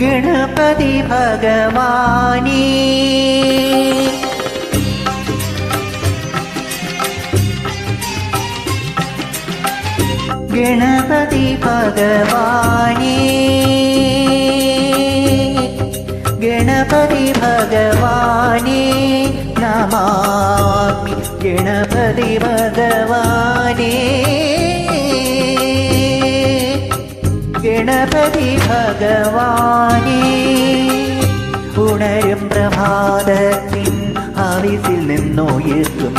ഗണപതി ഭഗവാനേ ഗണപതി ഭഗവാനേ ഗണപതി ഭഗവാനേ നമാമി ഗണപതി ഭഗവാനേ ഗണപതി ഭഗവാനേ ഉണരും പ്രഭാതത്തിൻ ആവിസിൽ നിന്നുയർത്തും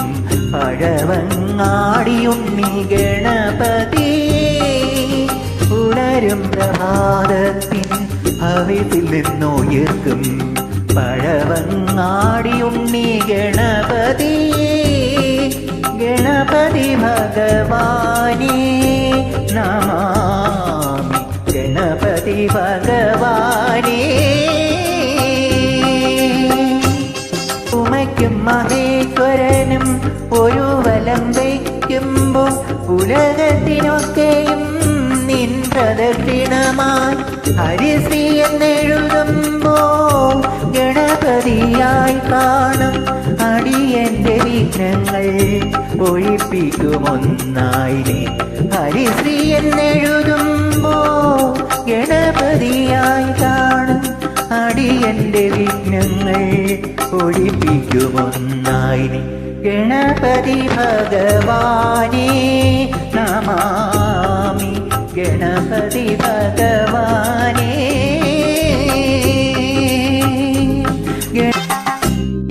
പഴവങ്ങാടിയുണ്ണി ഗണപതി ഉണരും പ്രഭാതത്തിൻ ആവിസിൽ നിന്നുയർത്തും പഴവങ്ങാടിയുണ്ണി ഗണപതി ഗണപതി ഭഗവാനേ നമാമി ഗണപതി ഭഗവാനേ ഉമയ്ക്കും മഹേശ്വരനും ഒരു വലം വയ്ക്കുമ്പോൾ ഉലകത്തിനൊക്കെയും നിൻ പ്രദക്ഷിണമായി ഹരിശ്രീ എന്നെഴുതുമ്പോൾ ഗണപതിയായി കാണും അടിയന്റെ വിഘ്നങ്ങൾ ഒഴിപ്പിക്കുമൊന്നായി ഹരിശ്രീ എന്നെഴുതുമ്പോൾ ഗണപതിയായി കാണും അടിയന്റെ വിഘ്നങ്ങൾ ഒഴിപ്പിക്കുമൊന്നായി ഗണപതി ഭഗവാനേ നമാമി ഗണപതി ഭഗവാനേ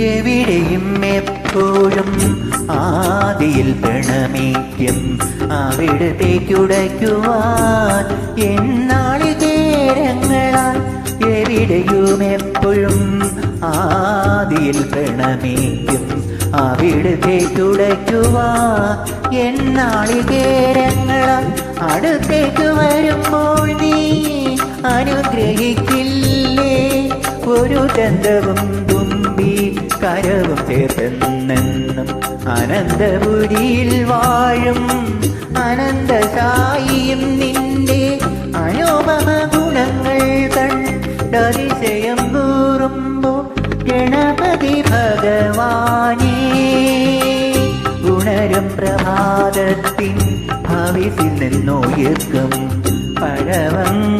എവിടെയും എപ്പോഴും ആദിയിൽ പ്രണമിക്കും അവിടത്തേക്കുടയ്ക്കുവാൻ എന്നാളികേരങ്ങളാൽ എവിടെയും എപ്പോഴും ആദിയിൽ പ്രണമിക്കും അവിടത്തേക്കുടയ്ക്കുവാൻ എന്നാളികേരങ്ങളാൽ അടുത്തേക്ക് വരുമ്പോൾ നീ അനുഗ്രഹിക്കില്ലേ ഒരു ചന്തവും തുമ്പി കരവും ചേർന്നെന്നും അനന്തപുരിയിൽ വാഴും അനന്തസായിയും നിന്റെ അനുപമ ഗുണങ്ങൾ കണ്ടതിശയം കൂറുമ്പോൾ ഗണപതി ഭഗവാനേ ഉണരും പ്രഭാതത്തിൻ ഭവിസിൽ നിന്നുയർക്കും പഴവങ്ങ